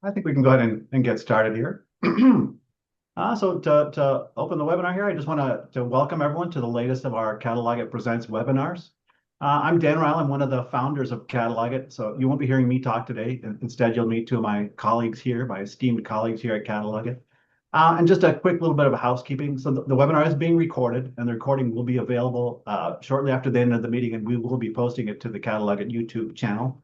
I think we can go ahead and get started here. So to open the webinar here, I just want to welcome everyone to the latest of our CatalogIt Presents webinars. I'm Dan Ryle. I'm one of the founders of CatalogIt. So you won't be hearing me talk today. Instead, you'll meet two of my colleagues here, my esteemed colleagues here at CatalogIt. And just a quick little bit of housekeeping. So the webinar is being recorded, and the recording will be available shortly after the end of the meeting, and we will be posting it to the CatalogIt YouTube channel.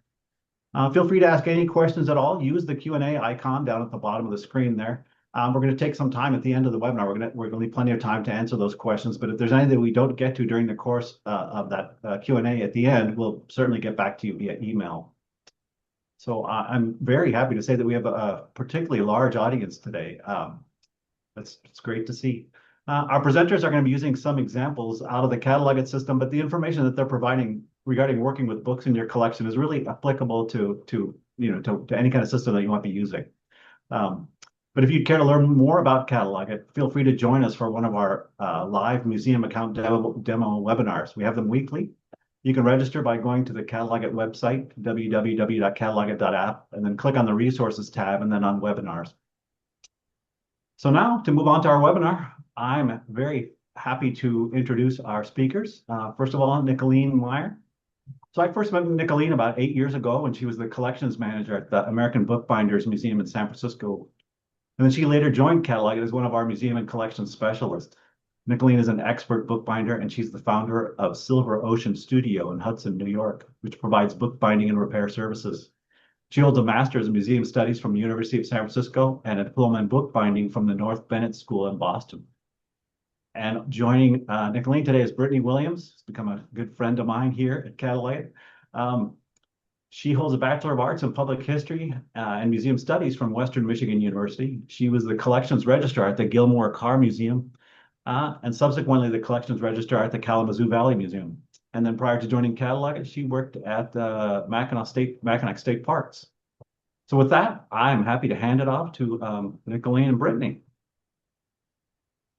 Feel free to ask any questions at all. Use the Q&A icon down at the bottom of the screen there. We're going to take some time at the end of the webinar. We're going to leave plenty of time to answer those questions. But if there's anything we don't get to during the course of that Q&A at the end, we'll certainly get back to you via email. So I'm very happy to say that we have a particularly large audience today. It's great to see. Our presenters are going to be using some examples out of the CatalogIt system, but the information that they're providing regarding working with books in your collection is really applicable to any kind of system that you might be using. But if you'd care to learn more about CatalogIt, feel free to join us for one of our live museum account demo webinars. We have them weekly. You can register by going to the CatalogIt website, www.catalogit.app, and then click on the resources tab and then on webinars. So now to move on to our webinar, I'm very happy to introduce our speakers. First of all, Nicoline Meyer. So I first met Nicoline about 8 years ago when she was the collections manager at the American Bookbinders Museum in San Francisco. And then she later joined CatalogIt as one of our museum and collections specialists. Nicoline is an expert bookbinder, and she's the founder of Silver Ocean Studio in Hudson, New York, which provides bookbinding and repair services. She holds a master's in museum studies from the University of San Francisco and a diploma in bookbinding from the North Bennett School in Boston. And joining Nicoline today is Brittany Williams, who's become a good friend of mine here at CatalogIt. She holds a Bachelor of Arts in Public History and Museum Studies from Western Michigan University. She was the collections registrar at the Gilmore Carr Museum and subsequently the collections registrar at the Kalamazoo Valley Museum. And then prior to joining CatalogIt, she worked at Mackinac State Parks. So with that, I'm happy to hand it off to Nicoline and Brittany.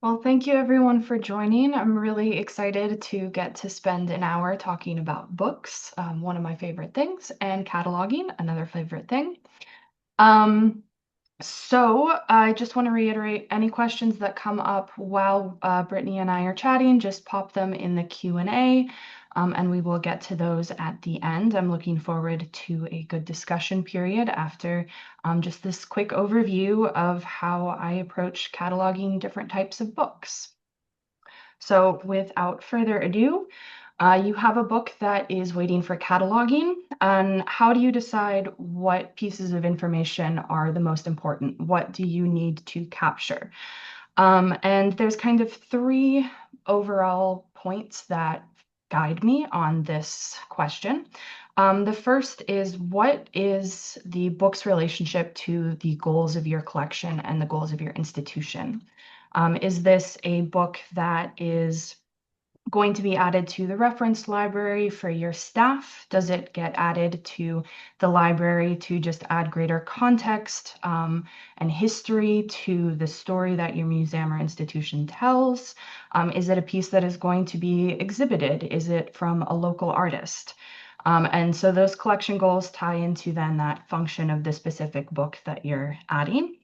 Well, thank you everyone for joining. I'm really excited to get to spend an hour talking about books, one of my favorite things, and cataloging, another favorite thing. So I just want to reiterate any questions that come up while Brittany and I are chatting, just pop them in the Q&A. And we will get to those at the end. I'm looking forward to a good discussion period after just this quick overview of how I approach cataloging different types of books. So without further ado, you have a book that is waiting for cataloging. And how do you decide what pieces of information are the most important? What do you need to capture? And there's kind of three overall points that guide me on this question. The first is, what is the book's relationship to the goals of your collection and the goals of your institution? Is this a book that is going to be added to the reference library for your staff? Does it get added to the library to just add greater context and history to the story that your museum or institution tells? Is it a piece that is going to be exhibited? Is it from a local artist? And so those collection goals tie into then that function of the specific book that you're adding.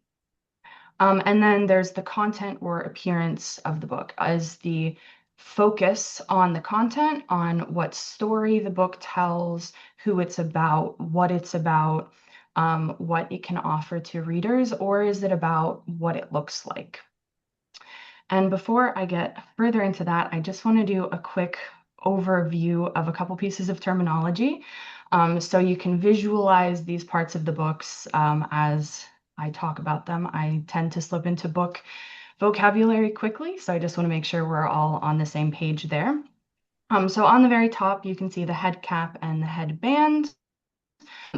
And then there's the content or appearance of the book. Is the focus on the content, on what story the book tells, who it's about, what it can offer to readers, or is it about what it looks like? And before I get further into that, I just want to do a quick overview of a couple pieces of terminology so you can visualize these parts of the books as I talk about them. I tend to slip into book vocabulary quickly, so I just want to make sure we're all on the same page there. So on the very top, you can see the head cap and the headband.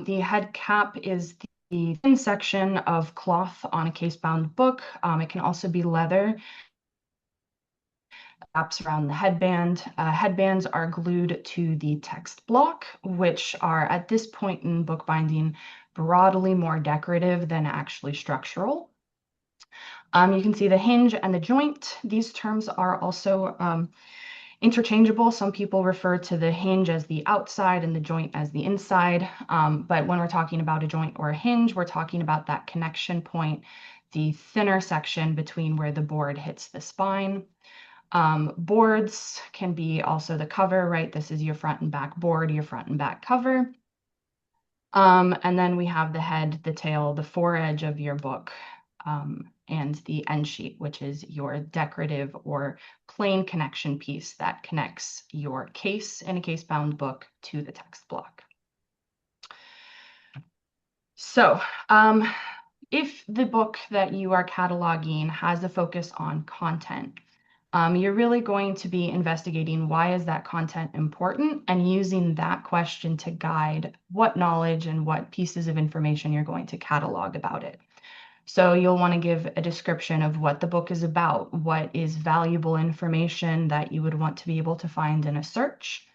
The head cap is the thin section of cloth on a case-bound book. It can also be leather. Wraps around the headband. Headbands are glued to the text block, which are at this point in bookbinding broadly more decorative than actually structural. You can see the hinge and the joint. These terms are also interchangeable. Some people refer to the hinge as the outside and the joint as the inside. But when we're talking about a joint or a hinge, we're talking about that connection point, the thinner section between where the board hits the spine. Boards can be also the cover, right? This is your front and back board, your front and back cover. And then we have the head, the tail, the foredge of your book, and the end sheet, which is your decorative or plain connection piece that connects your case in a case-bound book to the text block. So if the book that you are cataloging has a focus on content, you're really going to be investigating why is that content important and using that question to guide what knowledge and what pieces of information you're going to catalog about it. So you'll want to give a description of what the book is about, what is valuable information that you would want to be able to find in a search,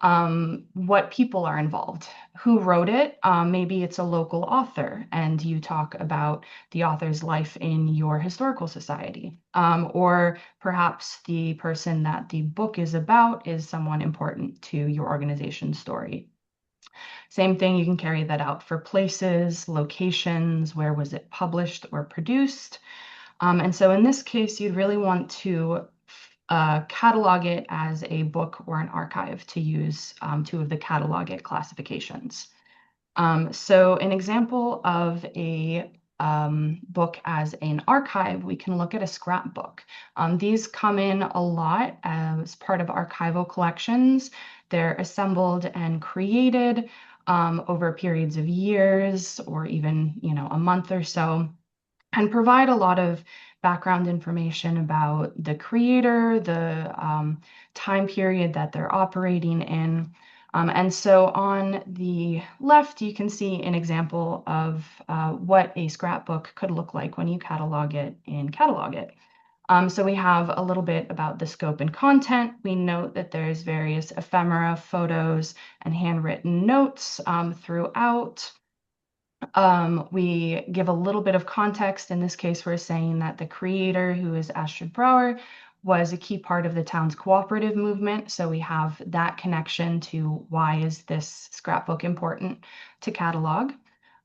what people are involved, who wrote it. Maybe it's a local author and you talk about the author's life in your historical society, or perhaps the person that the book is about is someone important to your organization's story. Same thing, you can carry that out for places, locations, where was it published or produced. And so in this case, you'd really want to catalog it as a book or an archive to use two of the CatalogIt classifications. So an example of a book as an archive, we can look at a scrapbook. These come in a lot as part of archival collections. They're assembled and created over periods of years or even, a month or so, and provide a lot of background information about the creator, the time period that they're operating in. And so on the left, you can see an example of what a scrapbook could look like when you catalog it in CatalogIt. So we have a little bit about the scope and content. We note that there's various ephemera, photos, and handwritten notes throughout. We give a little bit of context. In this case, we're saying that the creator, who is Astrid Brouwer, was a key part of the town's cooperative movement. So we have that connection to why is this scrapbook important to catalog.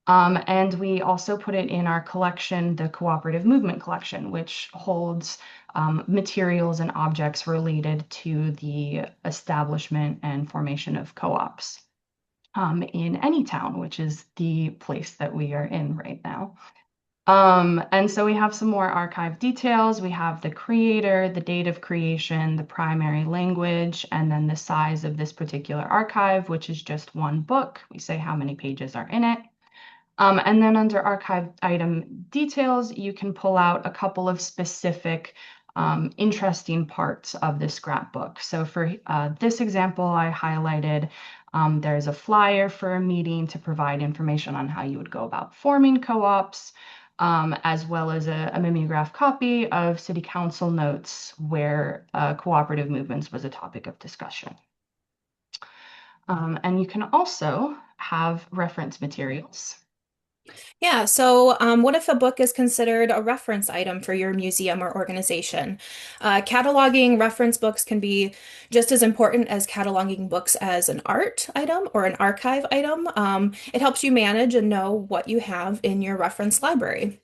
And we also put it in our collection, the Cooperative Movement Collection, which holds materials and objects related to the establishment and formation of co-ops in any town, which is the place that we are in right now. And so we have some more archive details. We have the creator, the date of creation, the primary language, and then the size of this particular archive, which is just one book. We say how many pages are in it. And then under archive item details, you can pull out a couple of specific interesting parts of the scrapbook. So for this example, I highlighted there's a flyer for a meeting to provide information on how you would go about forming co-ops, as well as a mimeograph copy of city council notes where cooperative movements was a topic of discussion. And you can also have reference materials. Yeah, so what if a book is considered a reference item for your museum or organization? Cataloging reference books can be just as important as cataloging books as an art item or an archive item. It helps you manage and know what you have in your reference library.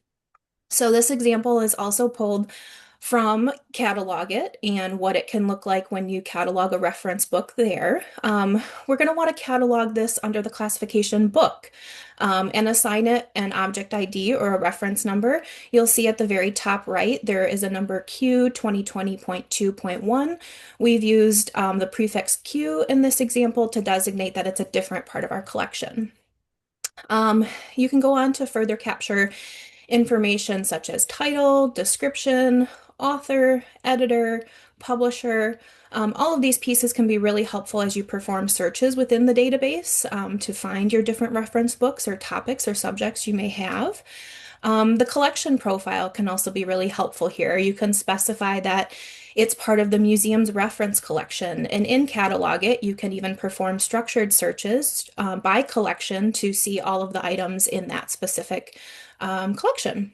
So this example is also pulled from CatalogIt and what it can look like when you catalog a reference book there. We're going to want to catalog this under the classification book and assign it an object ID or a reference number. You'll see at the very top right, there is a number Q 2020.2.1. We've used the prefix Q in this example to designate that it's a different part of our collection. You can go on to further capture information such as title, description, author, editor, publisher. All of these pieces can be really helpful as you perform searches within the database to find your different reference books or topics or subjects you may have. The collection profile can also be really helpful here. You can specify that it's part of the museum's reference collection. And in CatalogIt, you can even perform structured searches by collection to see all of the items in that specific collection.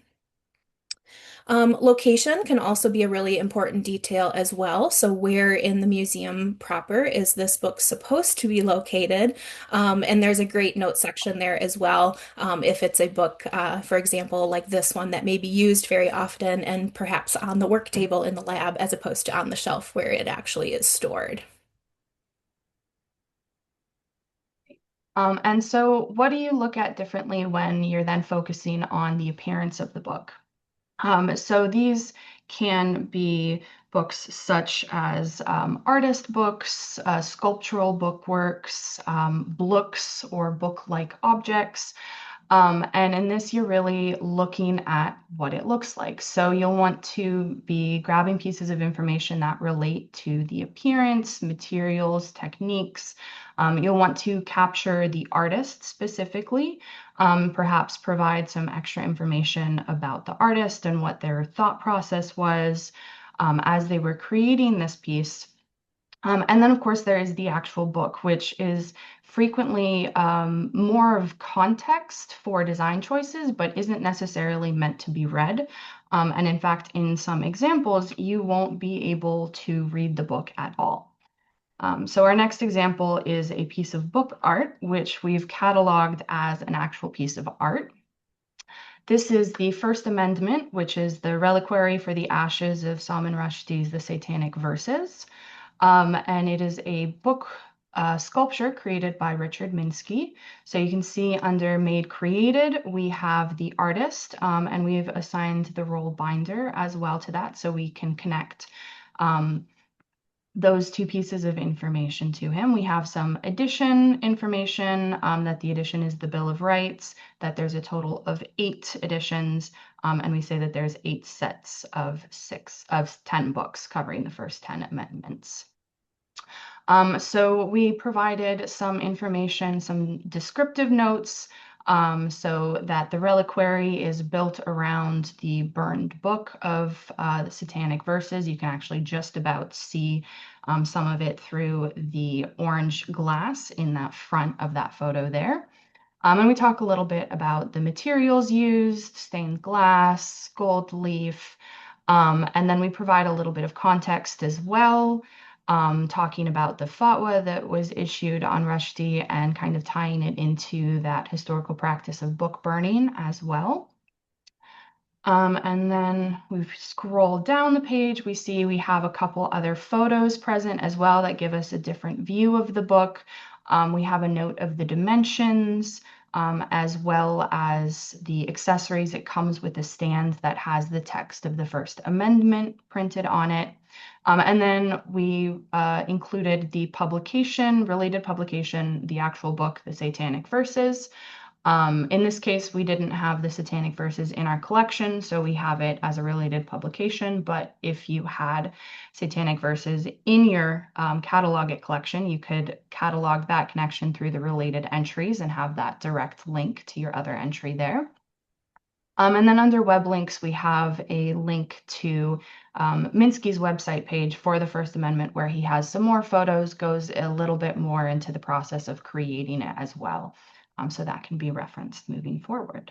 Location can also be a really important detail as well. So where in the museum proper is this book supposed to be located? And there's a great note section there as well. If it's a book, for example, like this one that may be used very often and perhaps on the work table in the lab as opposed to on the shelf where it actually is stored. And so what do you look at differently when you're then focusing on the appearance of the book? So these can be books such as artist books, sculptural bookworks, books or book-like objects. And in this, you're really looking at what it looks like. So you'll want to be grabbing pieces of information that relate to the appearance, materials, techniques. You'll want to capture the artist specifically, perhaps provide some extra information about the artist and what their thought process was as they were creating this piece. And then, of course, there is the actual book, which is frequently more of context for design choices, but isn't necessarily meant to be read. And in fact, in some examples, you won't be able to read the book at all. So our next example is a piece of book art, which we've cataloged as an actual piece of art. This is the First Amendment, which is the reliquary for the ashes of Salman Rushdie's The Satanic Verses. And it is a book sculpture created by Richard Minsky. So you can see under Made Created, we have the artist, and we've assigned the role binder as well to that, so we can connect those two pieces of information to him. We have some edition information, that the edition is the Bill of Rights, that there's a total of 8 editions, and we say that there's 8 sets of 10 books covering the first 10 amendments. So we provided some information, some descriptive notes, so that the reliquary is built around the burned book of the Satanic Verses. You can actually just about see some of it through the orange glass in that front of that photo there. And we talk a little bit about the materials used, stained glass, gold leaf, and then we provide a little bit of context as well, talking about the fatwa that was issued on Rushdie and kind of tying it into that historical practice of book burning as well. And then we scroll down the page, we see we have a couple other photos present as well that give us a different view of the book. We have a note of the dimensions, as well as the accessories. It comes with a stand that has the text of the First Amendment printed on it. And then we included the publication, related publication, the actual book, The Satanic Verses. In this case, we didn't have the Satanic Verses in our collection, so we have it as a related publication. But if you had Satanic Verses in your CatalogIt collection, you could catalog that connection through the related entries and have that direct link to your other entry there. And then under web links, we have a link to Minsky's website page for the First Amendment, where he has some more photos, goes a little bit more into the process of creating it as well. So that can be referenced moving forward.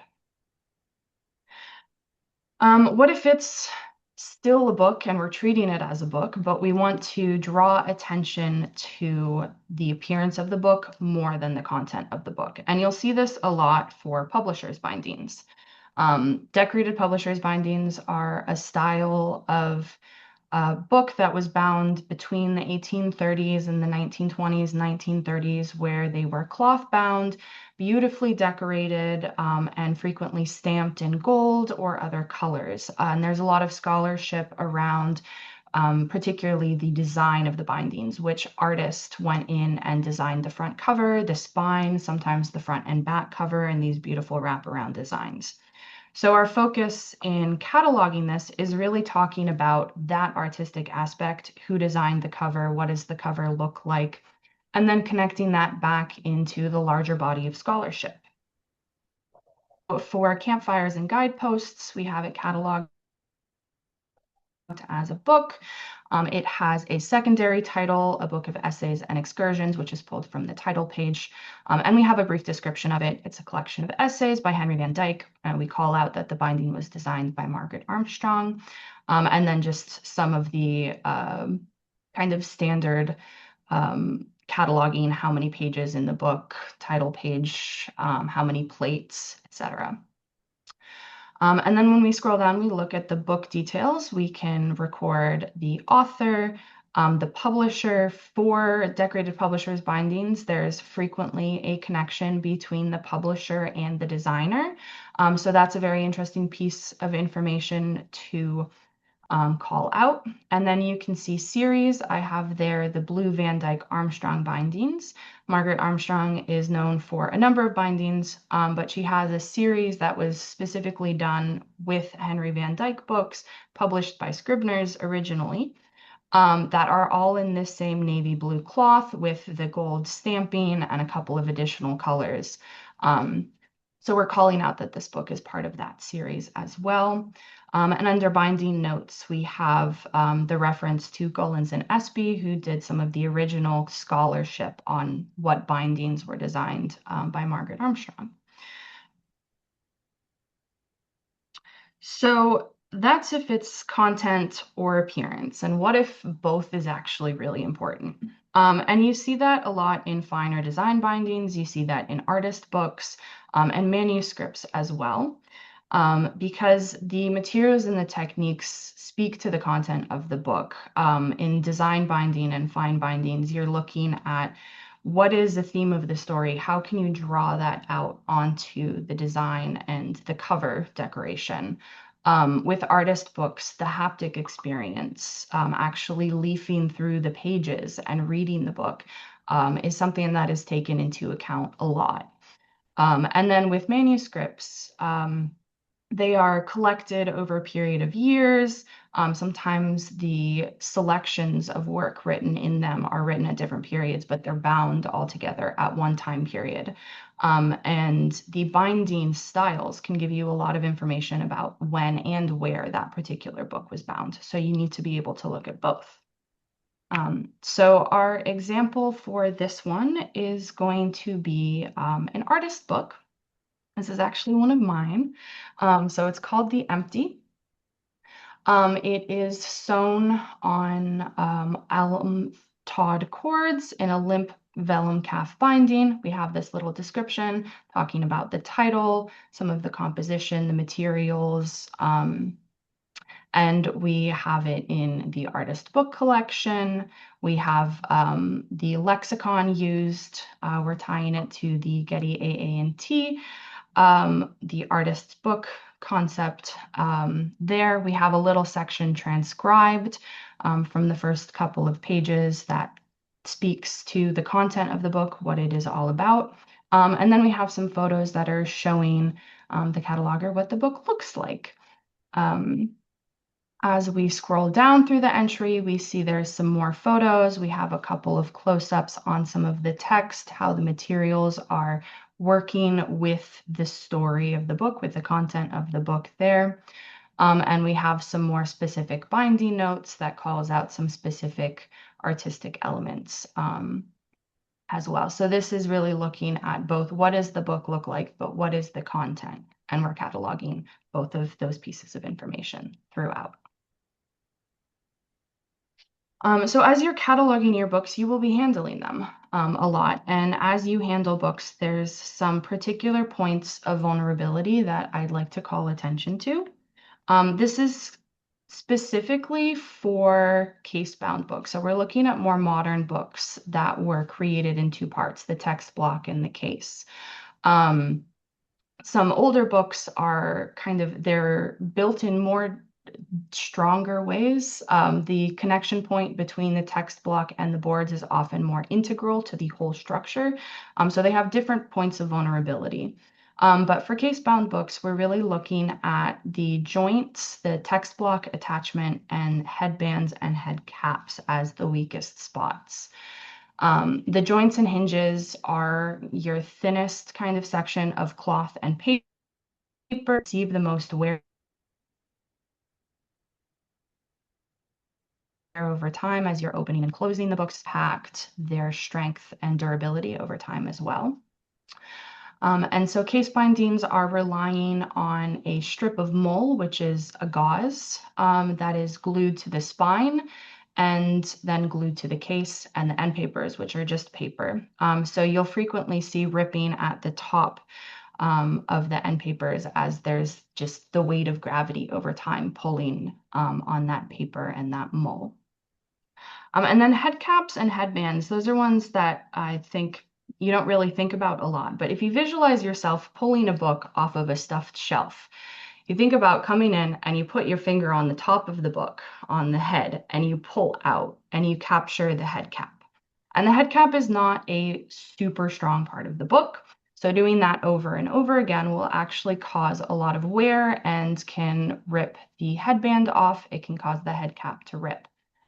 What if it's still a book and we're treating it as a book, but we want to draw attention to the appearance of the book more than the content of the book? And you'll see this a lot for publishers' bindings. Decorated publishers' bindings are a style of book that was bound between the 1830s and the 1920s, 1930s, where they were cloth bound, beautifully decorated, and frequently stamped in gold or other colors. And there's a lot of scholarship around particularly the design of the bindings, which artist went in and designed the front cover, the spine, sometimes the front and back cover, and these beautiful wraparound designs. So our focus in cataloging this is really talking about that artistic aspect, who designed the cover, what does the cover look like, and then connecting that back into the larger body of scholarship. For campfires and guideposts, we have it cataloged as a book. It has a secondary title, a book of essays and excursions, which is pulled from the title page. And we have a brief description of it. It's a collection of essays by Henry Van Dyke. And we call out that the binding was designed by Margaret Armstrong. And then just some of the kind of standard cataloging, how many pages in the book, title page, how many plates, etc. And then when we scroll down, we look at the book details. We can record the author, the publisher. For decorated publishers bindings, there's frequently a connection between the publisher and the designer. So that's a very interesting piece of information to call out. And then you can see series. I have there the blue Van Dyke Armstrong bindings. Margaret Armstrong is known for a number of bindings, but she has a series that was specifically done with Henry Van Dyke books, published by Scribner's originally, that are all in this same navy blue cloth with the gold stamping and a couple of additional colors. So we're calling out that this book is part of that series as well. And under binding notes, we have the reference to Gollins and Espy, who did some of the original scholarship on what bindings were designed by Margaret Armstrong. So that's if it's content or appearance. And what if both is actually really important? And you see that a lot in finer design bindings. You see that in artist books and manuscripts as well. Because the materials and the techniques speak to the content of the book. In design binding and fine bindings, you're looking at what is the theme of the story? How can you draw that out onto the design and the cover decoration? With artist books, the haptic experience, actually leafing through the pages and reading the book, is something that is taken into account a lot. And then with manuscripts, they are collected over a period of years. Sometimes the selections of work written in them are written at different periods, but they're bound all together at one time period. And the binding styles can give you a lot of information about when and where that particular book was bound. So you need to be able to look at both. So our example for this one is going to be an artist book. This is actually one of mine. So it's called The Empty. It is sewn on alum taut cords in a limp vellum calf binding. We have this little description talking about the title, some of the composition, the materials, and we have it in the artist book collection. We have the lexicon used. We're tying it to the Getty AA&T. The artist's book concept. There we have a little section transcribed from the first couple of pages that speaks to the content of the book, what it is all about. And then we have some photos that are showing the cataloger what the book looks like. As we scroll down through the entry, we see there's some more photos. We have a couple of close-ups on some of the text, how the materials are working with the story of the book, with the content of the book there. And we have some more specific binding notes that calls out some specific artistic elements as well. So this is really looking at both what does the book look like, but what is the content? And we're cataloging both of those pieces of information throughout. So as you're cataloging your books, you will be handling them a lot. And as you handle books, there's some particular points of vulnerability that I'd like to call attention to. This is specifically for case-bound books. So we're looking at more modern books that were created in two parts, the text block and the case. Some older books are they're built in more stronger ways. The connection point between the text block and the boards is often more integral to the whole structure. So they have different points of vulnerability. But for case-bound books, we're really looking at the joints, the text block attachment, and headbands and head caps as the weakest spots. The joints and hinges are your thinnest kind of section of cloth and paper, receive the most wear over time as you're opening and closing the books, impact their strength and durability over time as well. And so case bindings are relying on a strip of mull, which is a gauze that is glued to the spine and then glued to the case, and the end papers, which are just paper. So you'll frequently see ripping at the top of the end papers as there's just the weight of gravity over time pulling on that paper and that mull. And then head caps and headbands, those are ones that I think you don't really think about a lot. But if you visualize yourself pulling a book off of a stuffed shelf, you think about coming in and you put your finger on the top of the book, on the head, and you pull out and you capture the head cap. And the head cap is not a super strong part of the book. So doing that over and over again will actually cause a lot of wear and can rip the headband off. It can cause the head cap to rip.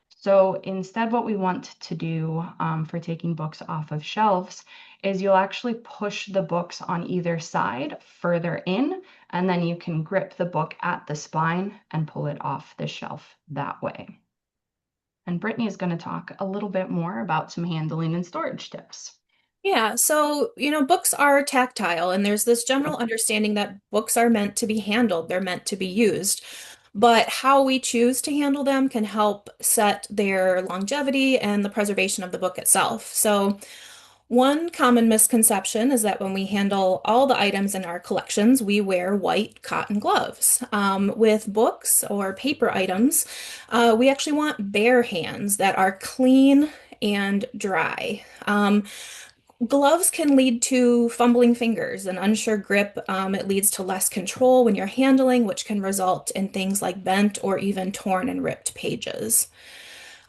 So instead, what we want to do for taking books off of shelves is you'll actually push the books on either side further in, and then you can grip the book at the spine and pull it off the shelf that way. And Brittany is going to talk a little bit more about some handling and storage tips. Yeah, so, books are tactile, and there's this general understanding that books are meant to be handled, they're meant to be used. But how we choose to handle them can help set their longevity and the preservation of the book itself. So, one common misconception is that when we handle all the items in our collections, we wear white cotton gloves. With books or paper items, we actually want bare hands that are clean and dry. Gloves can lead to fumbling fingers, an unsure grip. It leads to less control when you're handling, which can result in things like bent or even torn and ripped pages.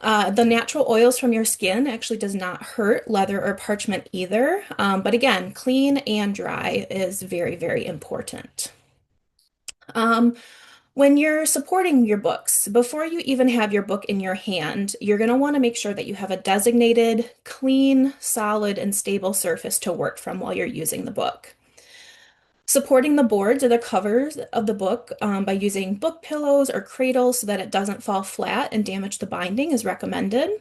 The natural oils from your skin actually does not hurt leather or parchment either. But again, clean and dry is very, very important. When you're supporting your books, before you even have your book in your hand, you're going to want to make sure that you have a designated, clean, solid, and stable surface to work from while you're using the book. Supporting the boards or the covers of the book by using book pillows or cradles so that it doesn't fall flat and damage the binding is recommended.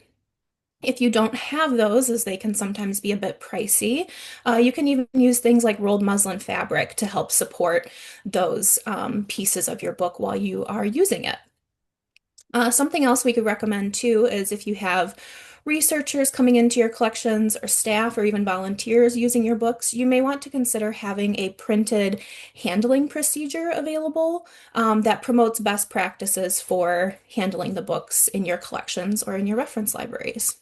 If you don't have those, as they can sometimes be a bit pricey, you can even use things like rolled muslin fabric to help support those pieces of your book while you are using it. Something else we could recommend too is if you have researchers coming into your collections or staff or even volunteers using your books, you may want to consider having a printed handling procedure available that promotes best practices for handling the books in your collections or in your reference libraries.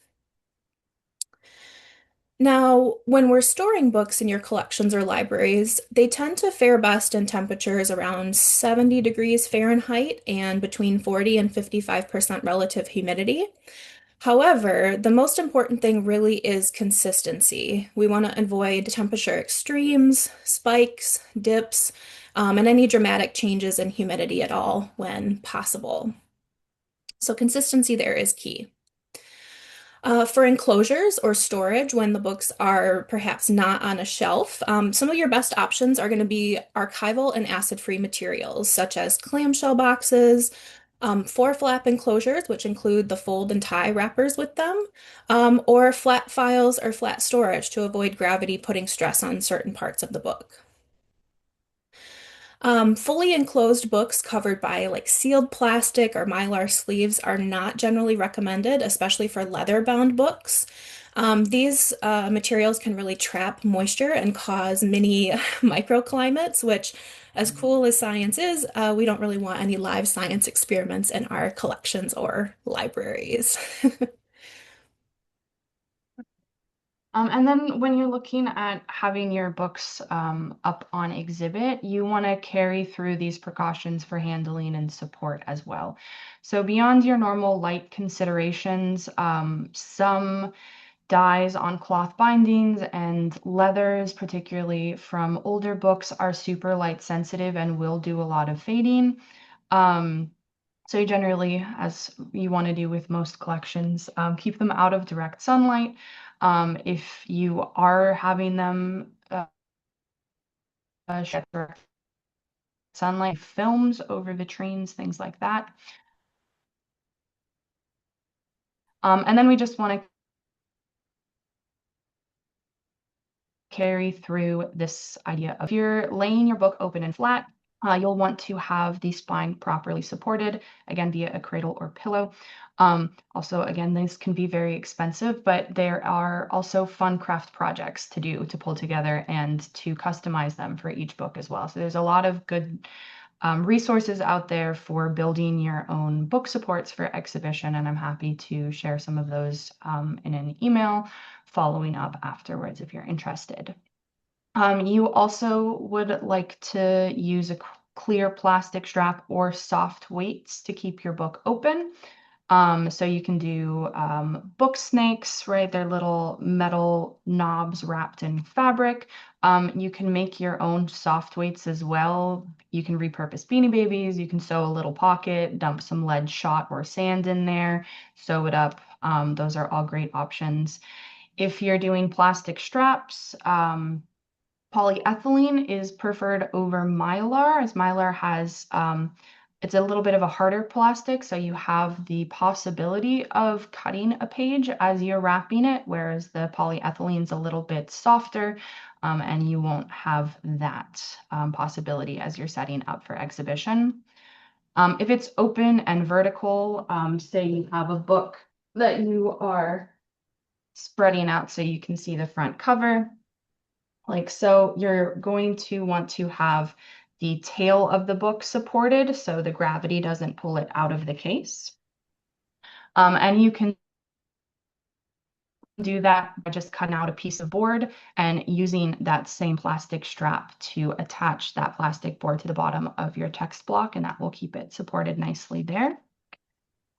Now, when we're storing books in your collections or libraries, they tend to fare best in temperatures around 70 degrees Fahrenheit and between 40 and 55% relative humidity. However, the most important thing really is consistency. We want to avoid temperature extremes, spikes, dips, and any dramatic changes in humidity at all when possible. So consistency there is key. For enclosures or storage, when the books are perhaps not on a shelf, some of your best options are going to be archival and acid-free materials, such as clamshell boxes, four flap enclosures, which include the fold and tie wrappers with them, or flat files or flat storage to avoid gravity putting stress on certain parts of the book. Fully enclosed books covered by like sealed plastic or mylar sleeves are not generally recommended, especially for leather-bound books. These materials can really trap moisture and cause mini microclimates, which, as cool as science is, we don't really want any live science experiments in our collections or libraries. And then when you're looking at having your books up on exhibit, you want to carry through these precautions for handling and support as well. So beyond your normal light considerations, some dyes on cloth bindings and leathers, particularly from older books, are super light sensitive and will do a lot of fading. So you generally, as you want to do with most collections, keep them out of direct sunlight. If you are having them shed direct sunlight, films over vitrines, things like that. And then we just want to carry through this idea of if you're laying your book open and flat, you'll want to have the spine properly supported, again, via a cradle or pillow. Also, again, these can be very expensive, but there are also fun craft projects to do, to pull together and to customize them for each book as well. So there's a lot of good resources out there for building your own book supports for exhibition, and I'm happy to share some of those in an email following up afterwards if you're interested. You also would like to use a clear plastic strap or soft weights to keep your book open. So you can do book snakes, right? They're little metal knobs wrapped in fabric. You can make your own soft weights as well. You can repurpose Beanie Babies. You can sew a little pocket, dump some lead shot or sand in there, sew it up. Those are all great options. If you're doing plastic straps, polyethylene is preferred over Mylar, as Mylar has it's a little bit of a harder plastic, so you have the possibility of cutting a page as you're wrapping it, whereas the polyethylene is a little bit softer, and you won't have that possibility as you're setting up for exhibition. If it's open and vertical, say you have a book that you are spreading out so you can see the front cover, like so, you're going to want to have the tail of the book supported so the gravity doesn't pull it out of the case. And you can do that by just cutting out a piece of board and using that same plastic strap to attach that plastic board to the bottom of your text block, and that will keep it supported nicely there.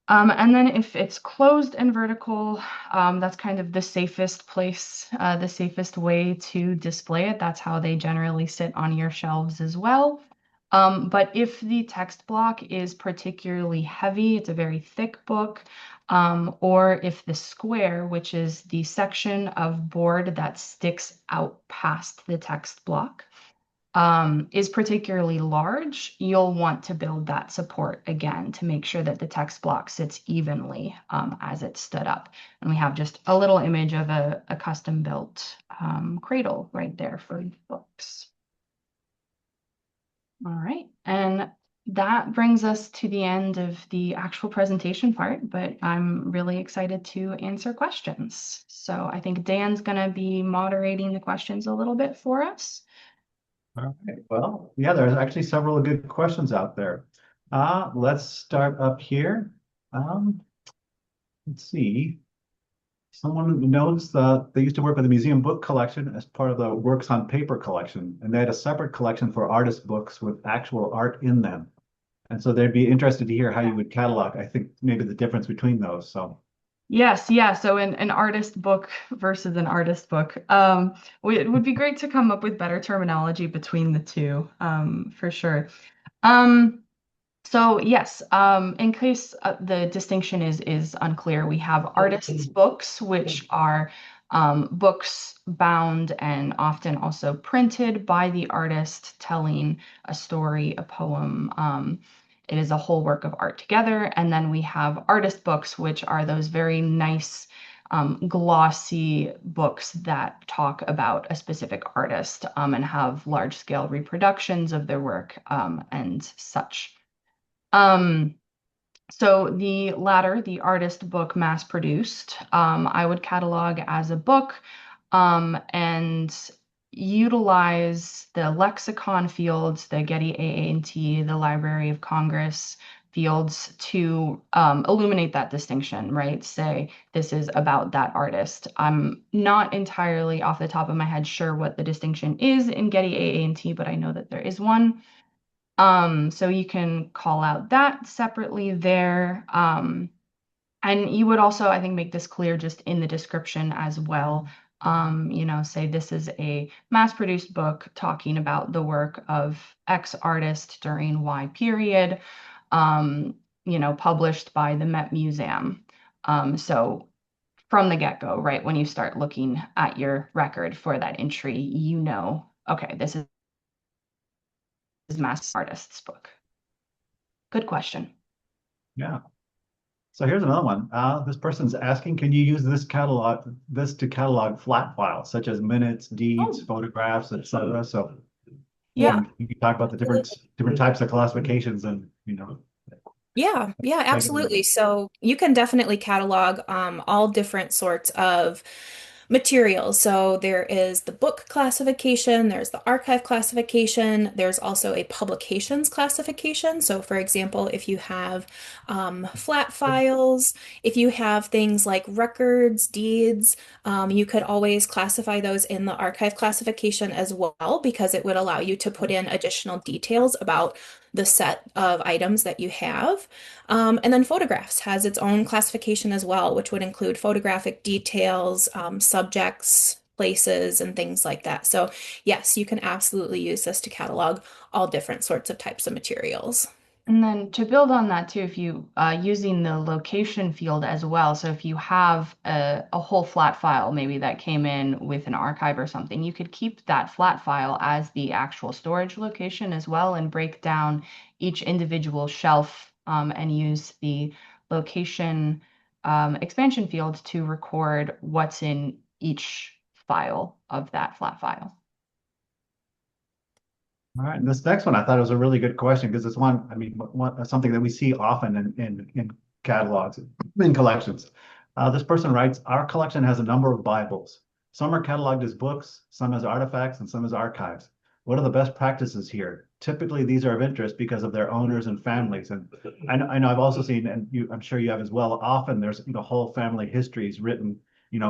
And then if it's closed and vertical, that's kind of the safest place, the safest way to display it. That's how they generally sit on your shelves as well. But if the text block is particularly heavy, it's a very thick book, or if the square, which is the section of board that sticks out past the text block, is particularly large, you'll want to build that support again to make sure that the text block sits evenly as it's stood up. And we have just a little image of a custom built cradle right there for books. All right, and that brings us to the end of the actual presentation part, but I'm really excited to answer questions. So I think Dan's gonna be moderating the questions a little bit for us. All right. Well, yeah, there's actually several good questions out there. Let's start up here. Let's see. Someone knows that they used to work with the museum book collection as part of the Works on Paper collection, and they had a separate collection for artist books with actual art in them. And so they'd be interested to hear how you would catalog, I think, maybe the difference between those. So Yes, yeah. So an artist book versus an artist book. It would be great to come up with better terminology between the two, for sure. So yes, in case the distinction is unclear, we have artists' books, which are books bound and often also printed by the artist, telling a story, a poem. It is a whole work of art together. And then we have artist books, which are those very nice, glossy books that talk about a specific artist and have large-scale reproductions of their work and such. So the latter, the artist book mass produced, I would catalog as a book and utilize the lexicon fields, the Getty AANT, the Library of Congress fields to illuminate that distinction, right? Say this is about that artist. I'm not entirely off the top of my head sure what the distinction is in Getty AANT, but I know that there is one. So you can call out that separately there. And you would also, I think, make this clear just in the description as well. Say this is a mass-produced book talking about the work of X artist during Y period, published by the Met Museum. So from the get-go, right, when you start looking at your record for that entry, okay, this is mass artist's book. Good question. yeah. So here's another one. This person's asking, can you use this to catalog flat files such as minutes, deeds, Oh, photographs, etc. So yeah. you can talk about the different types of classifications and Yeah, make it absolutely. So you can definitely catalog all different sorts of materials. So there is the book classification, there's the archive classification, there's also a publications classification. So, for example, if you have flat files, if you have things like records, deeds, you could always classify those in the archive classification as well, because it would allow you to put in additional details about the set of items that you have. And then photographs has its own classification as well, which would include photographic details, subjects, places, and things like that. So yes, you can absolutely use this to catalog all different sorts of types of materials. And then to build on that too, if you using the location field as well, so if you have a whole flat file, maybe that came in with an archive or something, you could keep that flat file as the actual storage location as well and break down each individual shelf and use the location expansion field to record what's in each file of that flat file. All right, and this next one I thought was a really good question because it's one, I mean, something that we see often in catalogs, in collections. This person writes, our collection has a number of Bibles. Some are cataloged as books, some as artifacts, and some as archives. What are the best practices here? Typically, these are of interest because of their owners and families. And I know I've also seen, and I'm sure you have as well, often there's whole family histories written,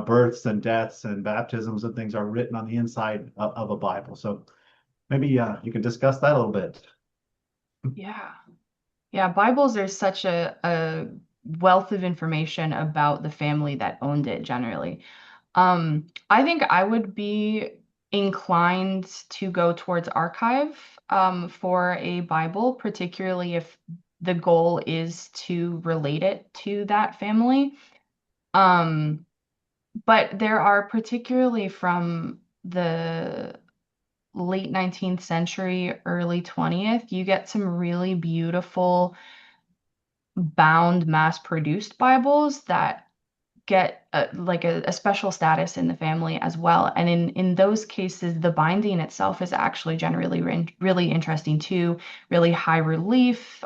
births and deaths and baptisms and things are written on the inside of a Bible. So maybe you can discuss that a little bit. Yeah. Yeah, Bibles are such a wealth of information about the family that owned it generally. I think I would be inclined to go towards archive for a Bible, particularly if the goal is to relate it to that family. Um, but there are particularly from the late 19th century, early 20th, you get some really beautiful bound mass-produced Bibles that get like a special status in the family as well. And in those cases, the binding itself is actually generally really interesting too, really high relief,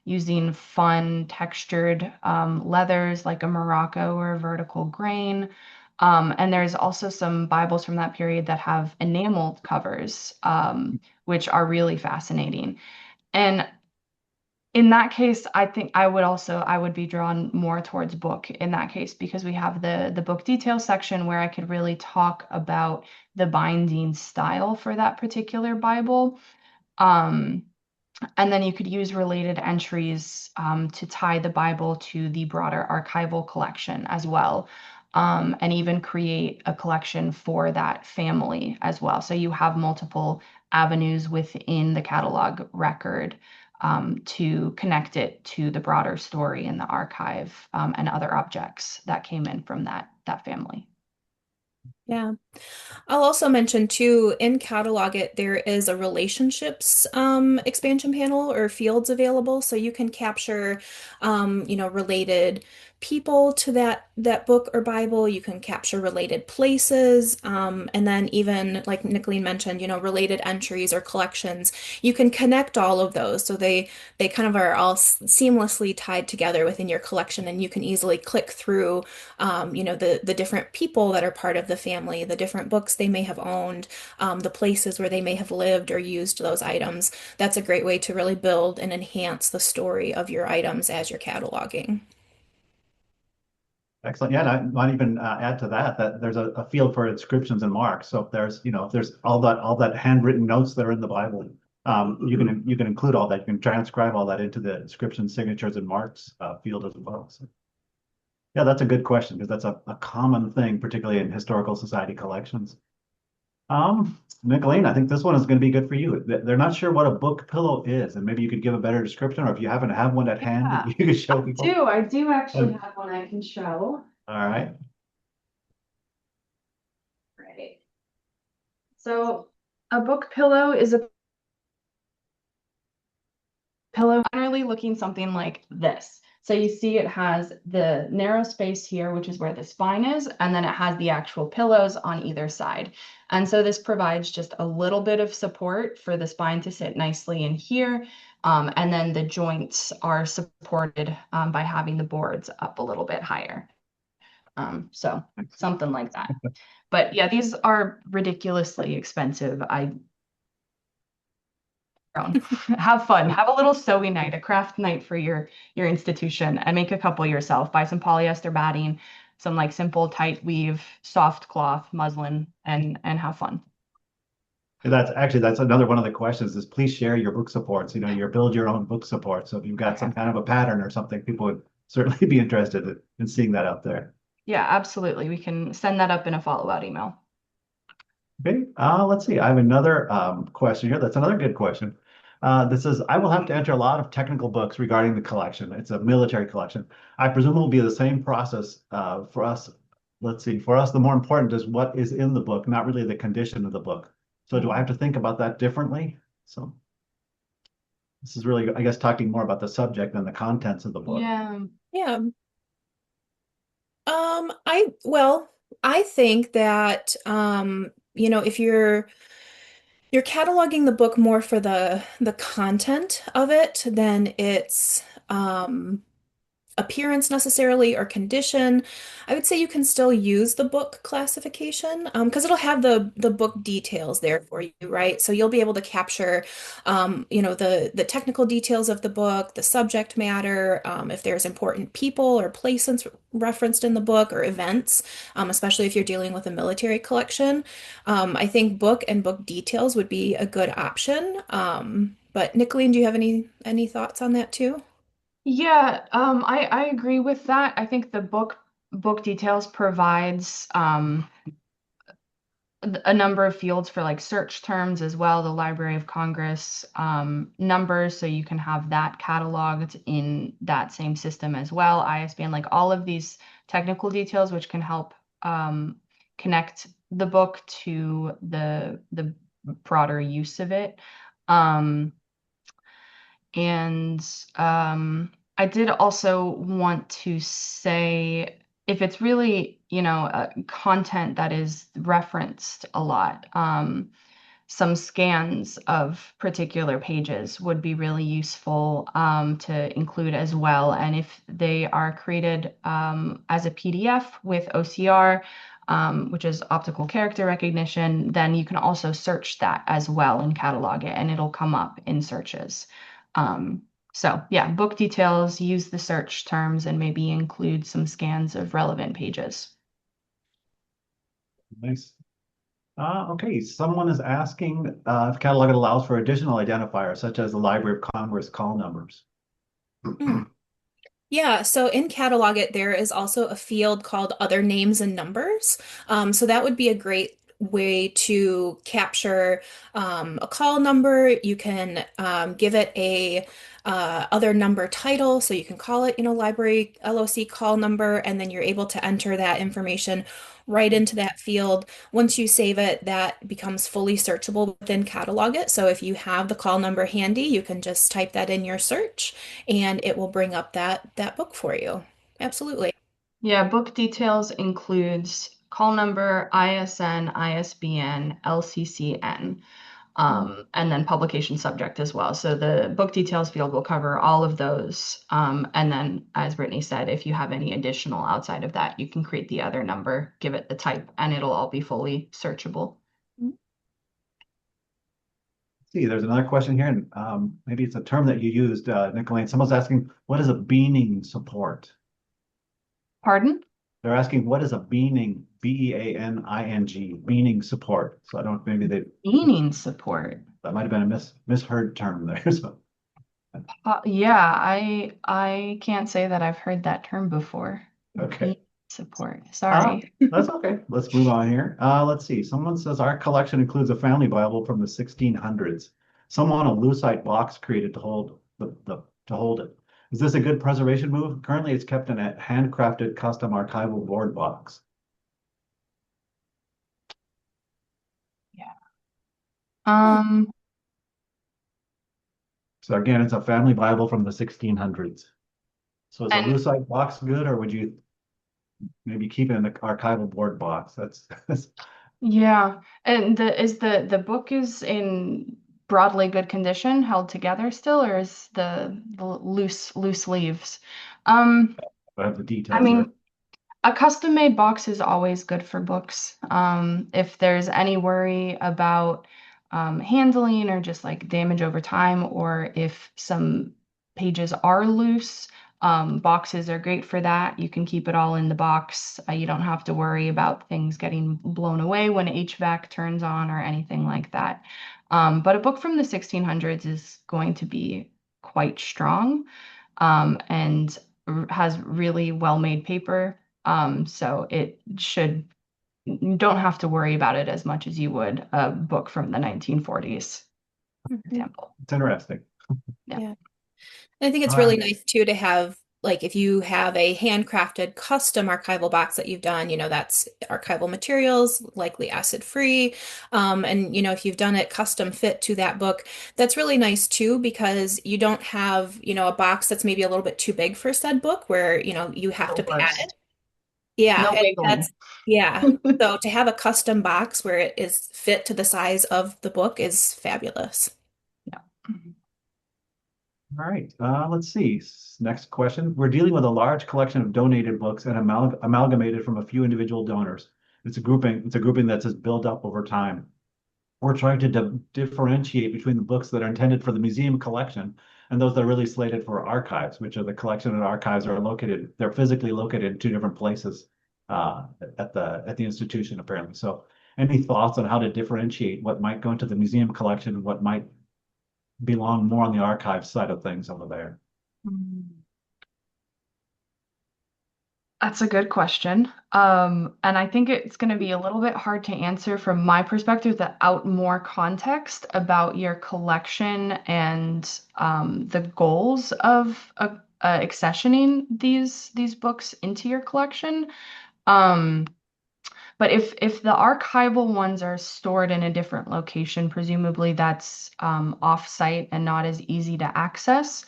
using fun textured leathers like a Morocco or a vertical grain. And there's also some Bibles from that period that have enameled covers, which are really fascinating. And in that case, I think I would be drawn more towards book in that case because we have the book detail section where I could really talk about the binding style for that particular Bible. Um, and then you could use related entries to tie the Bible to the broader archival collection as well, and even create a collection for that family as well. So you have multiple avenues within the catalog record to connect it to the broader story in the archive and other objects that came in from that family. Yeah. I'll also mention too, in CatalogIt, there is a relationships expansion panel or fields available. So you can capture, related people to that book or Bible. You can capture related places. And then even like Nicoline mentioned, related entries or collections. You can connect all of those. So they kind of are all seamlessly tied together within your collection, and you can easily click through the different people that are part of the family, the different books they may have owned, the places where they may have lived or used those items. That's a great way to really build and enhance the story of your items as you're cataloging. Excellent. Yeah, and I might even add to that there's a field for inscriptions and marks. So if there's all that handwritten notes that are in the Bible, you can include all that. You can transcribe all that into the inscription, signatures, and marks field as well. So, yeah, that's a good question because that's a common thing, particularly in historical society collections. Nicoline, I think this one is going to be good for you. They're not sure what a book pillow is, and maybe you could give a better description, or if you happen to have one at hand that Yeah, you could show people. I do actually Um, have one I can show. all right. Right. So a book pillow is a pillow, generally looking something like this. So you see it has the narrow space here, which is where the spine is, and then it has the actual pillows on either side. And so this provides just a little bit of support for the spine to sit nicely in here. And then the joints are supported by having the boards up a little bit higher. So something like that. But yeah, these are ridiculously expensive. Have fun. Have a little sewing night, a craft night for your institution, and make a couple yourself. Buy some polyester batting, some like simple tight weave, soft cloth, muslin, and have fun. That's another one of the questions is please share your book supports, your build your own book support. So if you've got some kind of a pattern or something, people would certainly be interested in seeing that out there. Yeah, absolutely. We can send that up in a follow-out email. Okay, let's see. I have another question here. That's another good question. This says, I will have to enter a lot of technical books regarding the collection. It's a military collection. I presume it will be the same process for us. Let's see. For us, the more important is what is in the book, not really the condition of the book. So do I have to think about that differently? So this is really, I guess, talking more about the subject than the contents of the book. Yeah. Yeah. I think that if you're cataloging the book more for the content of it than its appearance necessarily or condition. I would say you can still use the book classification because it'll have the book details there for you, right? So you'll be able to capture, the technical details of the book, the subject matter, if there's important people or places referenced in the book or events, especially if you're dealing with a military collection. I think book and book details would be a good option. But Nicoline, do you have any thoughts on that too? Yeah, I agree with that. I think the book details provides a number of fields for like search terms as well, the Library of Congress numbers, so you can have that cataloged in that same system as well. ISBN, like all of these technical details, which can help connect the book to the broader use of it. And I did also want to say if it's really, content that is referenced a lot, some scans of particular pages would be really useful to include as well. And if they are created as a PDF with OCR, which is optical character recognition, then you can also search that as well and catalog it, and it'll come up in searches. So yeah, book details, use the search terms, and maybe include some scans of relevant pages. Nice. Okay, someone is asking if CatalogIt allows for additional identifiers, such as the Library of Congress call numbers. Mm. Yeah, so in CatalogIt, there is also a field called Other Names and Numbers. So that would be a great way to capture a call number. You can give it a other number title, so you can call it, library LOC call number, and then you're able to enter that information right into that field. Once you save it, that becomes fully searchable within CatalogIt. So if you have the call number handy, you can just type that in your search and it will bring up that book for you. Absolutely. Yeah, book details includes call number, ISN, ISBN, LCCN, and then publication subject as well. So the book details field will cover all of those. And then, as Brittany said, if you have any additional outside of that, you can create the other number, give it the type, and it'll all be fully searchable. See, there's another question here, and maybe it's a term that you used, Nicoline. Someone's asking, what is a beaning support? Pardon? They're asking, what is a beaning, B-E-A-N-I-N-G, beaning support? So I don't, maybe Beaning support. that might have been a misheard term there. So, Yeah, I can't say that I've heard that term before. okay. Beaning support. Sorry. That's okay. Let's move on here. Let's see. Someone says our collection includes a family Bible from the 1600s. Some want a lucite box created to hold to hold it. Is this a good preservation move? Currently, it's kept in a handcrafted custom archival board box. Yeah. So again, it's a family Bible from the 1600s. So is a And lucite box good, or would you maybe keep it in the archival board box? That's yeah, and the book is in broadly good condition, held together still, or is the loose leaves? Um, I have the I details there. mean, a custom made box is always good for books. If there's any worry about handling or just like damage over time, or if some pages are loose, boxes are great for that. You can keep it all in the box. You don't have to worry about things getting blown away when HVAC turns on or anything like that. But a book from the 1600s is going to be quite strong, and has really well-made paper. So you don't have to worry about it as much as you would a book from the 1940s, for Mhm. example. It's interesting. Yeah. Yeah. I think it's All really right. nice too to have, like, if you have a handcrafted custom archival box that you've done, that's archival materials, likely acid free. And, if you've done it custom fit to that book, that's really nice too, because you don't have, a box that's maybe a little bit too big for said book where, you have No to pad worries. it. Yeah. No And wiggling. yeah. So to have a custom box where it is fit to the size of the book is fabulous. Yeah. All right. Let's see. Next question. We're dealing with a large collection of donated books and amalgamated from a few individual donors. It's a grouping that's just built up over time. We're trying to differentiate between the books that are intended for the museum collection and those that are really slated for archives, which are the collection and archives are located. They're physically located in two different places at the institution, apparently. So, any thoughts on how to differentiate what might go into the museum collection and what might belong more on the archive side of things over there? Mm. That's a good question. And I think it's going to be a little bit hard to answer from my perspective without more context about your collection and the goals of accessioning these books into your collection. Um, but if the archival ones are stored in a different location, presumably that's off-site and not as easy to access.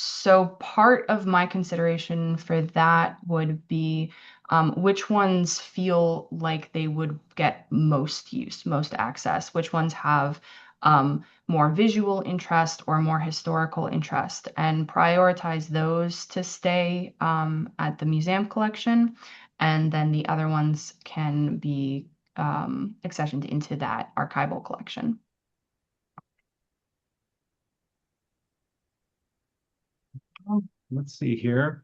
So part of my consideration for that would be which ones feel like they would get most use, most access, which ones have more visual interest or more historical interest, and prioritize those to stay at the museum collection, and then the other ones can be accessioned into that archival collection. Let's see here.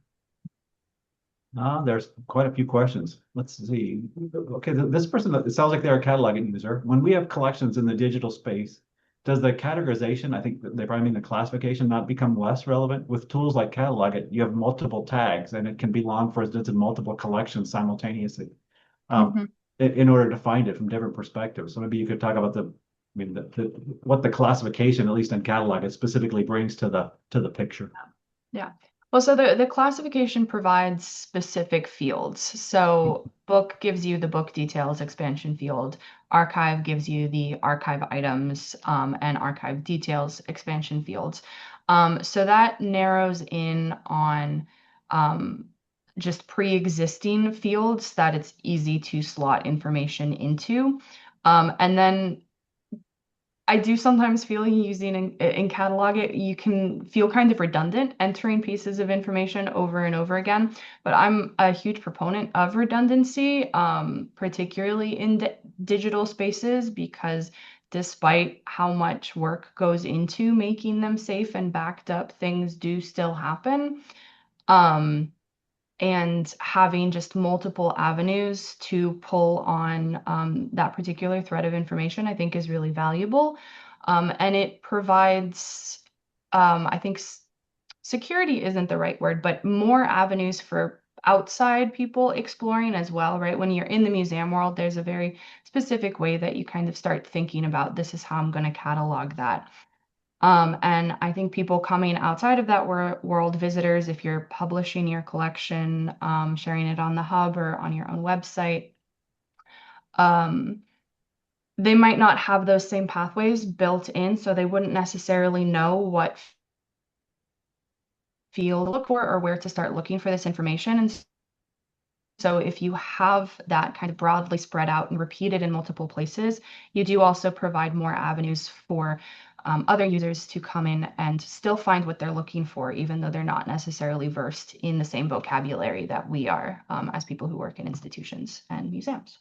There's quite a few questions. Let's see. Okay, this person, it sounds like they're a CatalogIt user. When we have collections in the digital space, does the categorization, I think they probably mean the classification, not become less relevant? With tools like CatalogIt, you have multiple tags and it can belong, for instance, in multiple collections simultaneously, um, Mhm. in order to find it from different perspectives. So maybe you could talk about what the classification, at least in CatalogIt, specifically brings to the picture. Yeah. Well, so the classification provides specific fields. So book gives you the book details expansion field. Archive gives you the archive items and archive details expansion fields. So that narrows in on um, just pre-existing fields that it's easy to slot information into. And then I do sometimes feel using in CatalogIt, you can feel kind of redundant entering pieces of information over and over again. But I'm a huge proponent of redundancy, particularly in digital spaces, because despite how much work goes into making them safe and backed up, things do still happen. Um, and having just multiple avenues to pull on that particular thread of information, I think is really valuable. And it provides, I think, security isn't the right word, but more avenues for outside people exploring as well, right? When you're in the museum world, there's a very specific way that you kind of start thinking about this is how I'm going to catalog that. And I think people coming outside of that world, visitors, if you're publishing your collection, sharing it on the hub or on your own website, um, they might not have those same pathways built in, so they wouldn't necessarily know what field to look for or where to start looking for this information. And so if you have that kind of broadly spread out and repeated in multiple places, you do also provide more avenues for other users to come in and still find what they're looking for, even though they're not necessarily versed in the same vocabulary that we are as people who work in institutions and museums.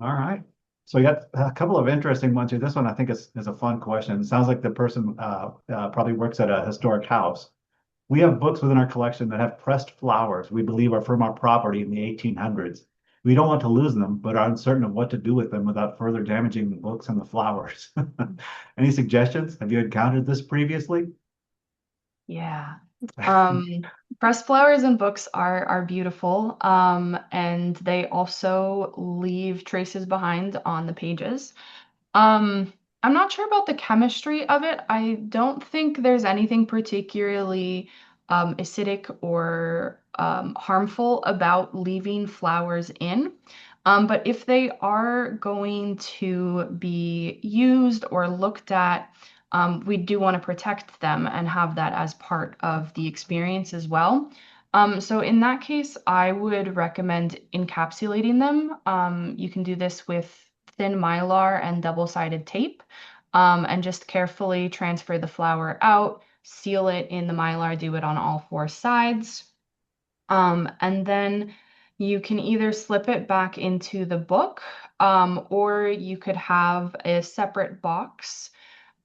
All right. So we got a couple of interesting ones here. This one I think is a fun question. It sounds like the person probably works at a historic house. We have books within our collection that have pressed flowers we believe are from our property in the 1800s. We don't want to lose them, but are uncertain of what to do with them without further damaging the books and the flowers. Any suggestions? Have you encountered this previously? Yeah. Pressed flowers and books are beautiful, and they also leave traces behind on the pages. I'm not sure about the chemistry of it. I don't think there's anything particularly acidic or harmful about leaving flowers in. But if they are going to be used or looked at, we do want to protect them and have that as part of the experience as well. So in that case, I would recommend encapsulating them. You can do this with thin mylar and double-sided tape, and just carefully transfer the flower out, seal it in the mylar, do it on all four sides. And then you can either slip it back into the book, or you could have a separate box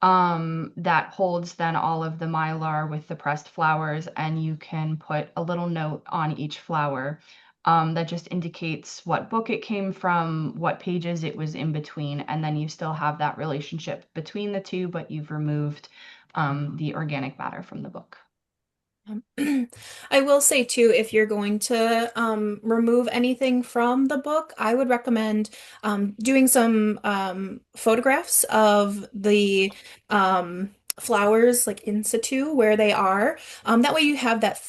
that holds then all of the mylar with the pressed flowers, and you can put a little note on each flower that just indicates what book it came from, what pages it was in between, and then you still have that relationship between the two, but you've removed the organic matter from the book. I will say too, if you're going to remove anything from the book, I would recommend doing some photographs of the flowers like in situ where they are. That way you have that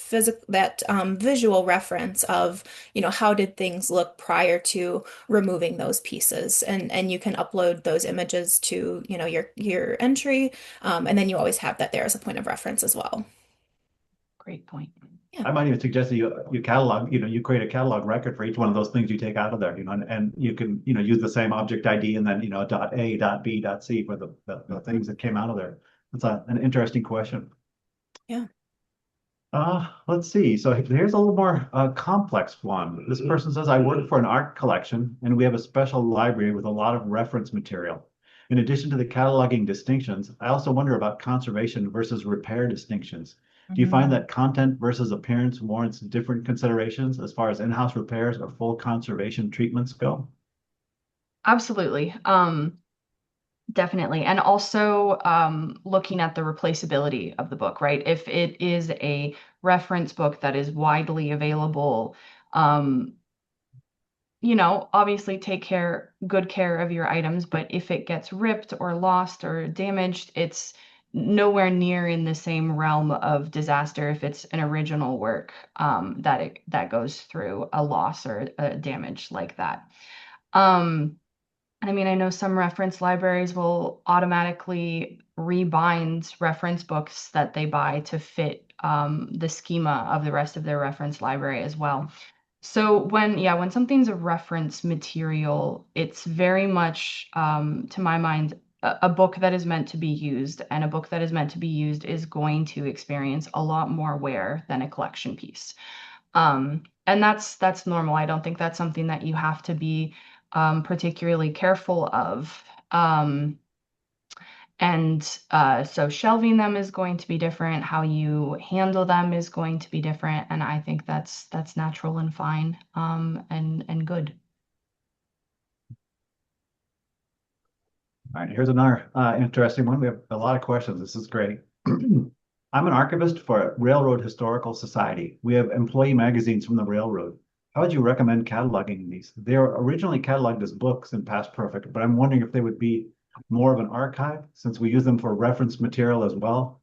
visual reference of, how did things look prior to removing those pieces, and you can upload those images to, your entry, and then you always have that there as a point of reference as well. Great point. I might even suggest that you catalog, you create a catalog record for each one of those things you take out of there, and you can, use the same object ID and then, dot A, dot B, dot C for the things that came out of there. That's an interesting question. Yeah. Let's see. So here's a little more complex one. This person says, I work for an art collection and we have a special library with a lot of reference material. In addition to the cataloging distinctions, I also wonder about conservation versus repair distinctions. Do you find that content versus appearance warrants different considerations as far as in-house repairs or full conservation treatments go? Absolutely. Definitely. And also looking at the replaceability of the book, right? If it is a reference book that is widely available, obviously take good care of your items, but if it gets ripped or lost or damaged, it's nowhere near in the same realm of disaster if it's an original work that goes through a loss or a damage like that. I mean, I know some reference libraries will automatically rebind reference books that they buy to fit the schema of the rest of their reference library as well. So when something's a reference material, it's very much, to my mind, a book that is meant to be used, and a book that is meant to be used is going to experience a lot more wear than a collection piece. And that's normal. I don't think that's something that you have to be particularly careful of. So shelving them is going to be different. How you handle them is going to be different. And I think that's natural and fine, and good. All right, here's another interesting one. We have a lot of questions. This is great. I'm an archivist for a Railroad Historical Society. We have employee magazines from the railroad. How would you recommend cataloging these? They were originally cataloged as books in Past Perfect, but I'm wondering if they would be more of an archive since we use them for reference material as well.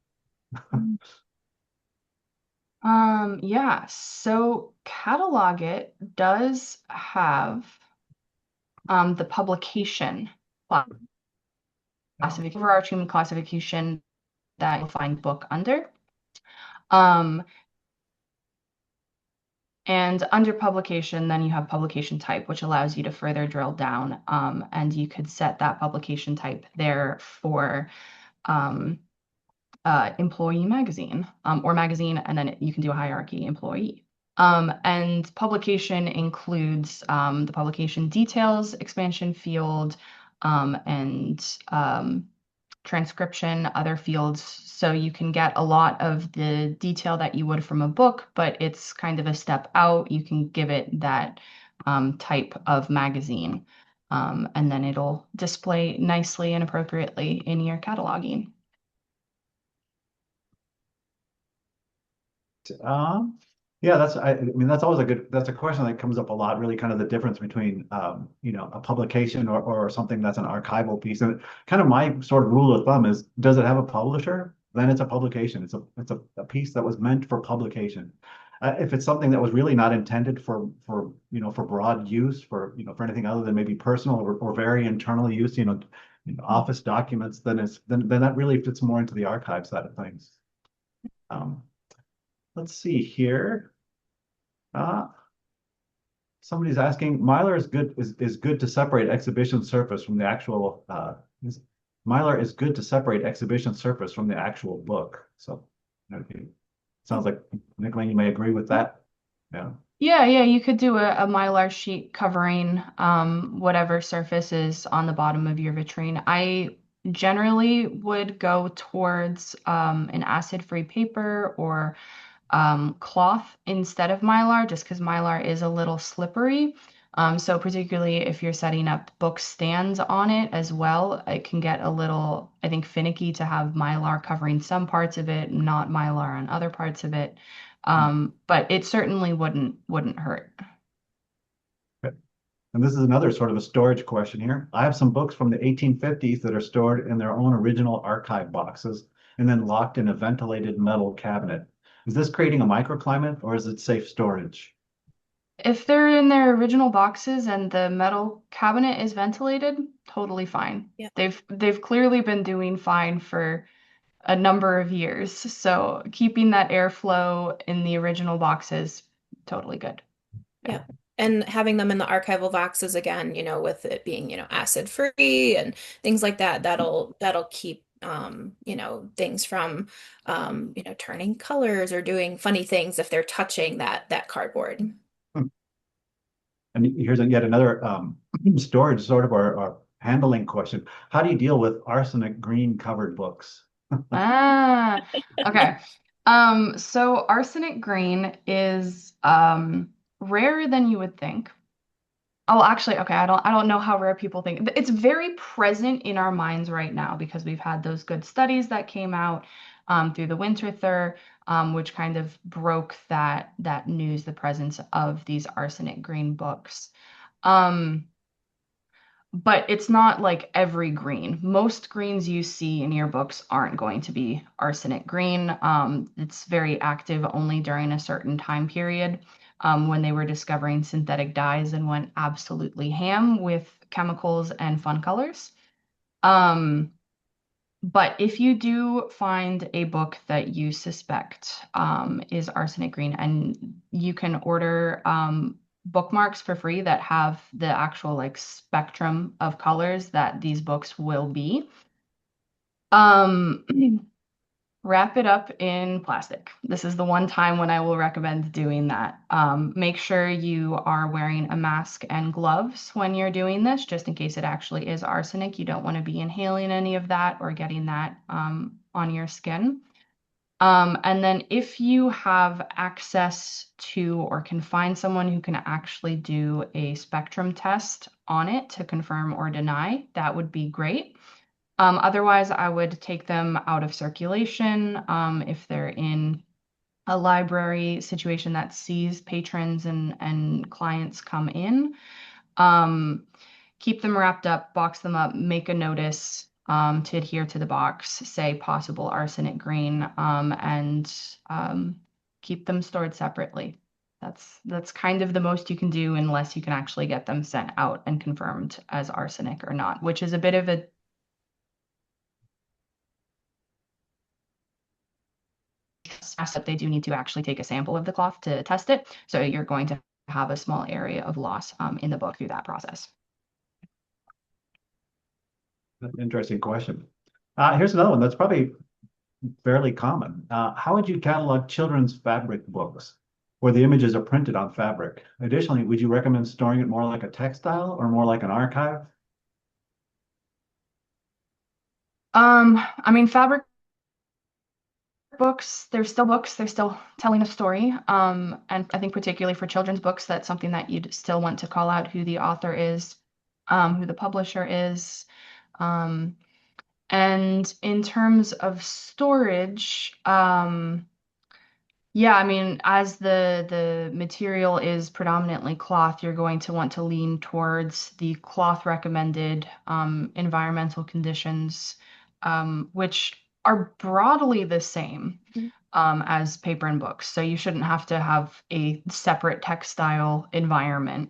Yeah, so CatalogIt does have the publication classification, overarching classification that you'll find book under. And under publication, then you have publication type, which allows you to further drill down. And you could set that publication type there for employee magazine or magazine, and then you can do a hierarchy employee. And publication includes the publication details, expansion field, and transcription, other fields. So you can get a lot of the detail that you would from a book, but it's kind of a step out. You can give it that type of magazine, and then it'll display nicely and appropriately in your cataloging. Yeah, I mean, that's always that's a question that comes up a lot, really kind of the difference between, a publication or something that's an archival piece. And kind of my sort of rule of thumb is, does it have a publisher? Then it's a publication. It's a piece that was meant for publication. If it's something that was really not intended for broad use, for anything other than maybe personal or very internal use, office documents, then that really fits more into the archive side of things. Let's see here. Somebody's asking, Mylar is good to separate exhibition surface from the actual Mylar is good to separate exhibition surface from the actual book. So sounds like Nicoline, you may agree with that. Yeah. Yeah, you could do a Mylar sheet covering whatever surface is on the bottom of your vitrine. I generally would go towards an acid-free paper or cloth instead of Mylar, just because Mylar is a little slippery. So particularly if you're setting up book stands on it as well, it can get a little, I think, finicky to have Mylar covering some parts of it, not Mylar on other parts of it. But it certainly wouldn't hurt. And this is another sort of a storage question here. I have some books from the 1850s that are stored in their own original archive boxes and then locked in a ventilated metal cabinet. Is this creating a microclimate or is it safe storage? If they're in their original boxes and the metal cabinet is ventilated, totally fine. Yeah. They've clearly been doing fine for a number of years. So keeping that airflow in the original boxes, totally good. Yeah. And having them in the archival boxes again, with it being, acid free and things like that, that'll keep things from turning colors or doing funny things if they're touching that cardboard. And here's yet another storage sort of or handling question. How do you deal with arsenic green covered books? Okay. So arsenic green is rarer than you would think. Oh, actually, okay, I don't know how rare people think. It's very present in our minds right now because we've had those good studies that came out through the winter thur, which kind of broke that news, the presence of these arsenic green books. But it's not like every green. Most greens you see in your books aren't going to be arsenic green. It's very active only during a certain time period when they were discovering synthetic dyes and went absolutely ham with chemicals and fun colors. But if you do find a book that you suspect is arsenic green, and you can order bookmarks for free that have the actual spectrum of colors that these books will be. Wrap it up in plastic. This is the one time when I will recommend doing that. Make sure you are wearing a mask and gloves when you're doing this, just in case it actually is arsenic. You don't want to be inhaling any of that or getting that on your skin. And then if you have access to or can find someone who can actually do a spectrum test on it to confirm or deny, that would be great. Otherwise, I would take them out of circulation if they're in a library situation that sees patrons and clients come in. Keep them wrapped up, box them up, make a notice to adhere to the box, say possible arsenic green, and keep them stored separately. That's kind of the most you can do unless you can actually get them sent out and confirmed as arsenic or not, which is a bit of a that they do need to actually take a sample of the cloth to test it. So you're going to have a small area of loss in the book through that process. Interesting question. Here's another one that's probably fairly common. How would you catalog children's fabric books where the images are printed on fabric? Additionally, would you recommend storing it more like a textile or more like an archive? I mean, fabric books, they're still telling a story. And I think particularly for children's books, that's something that you'd still want to call out who the author is, who the publisher is. And in terms of storage, yeah, I mean, as the material is predominantly cloth, you're going to want to lean towards the cloth recommended environmental conditions, which are broadly the same as paper and books. So you shouldn't have to have a separate textile environment.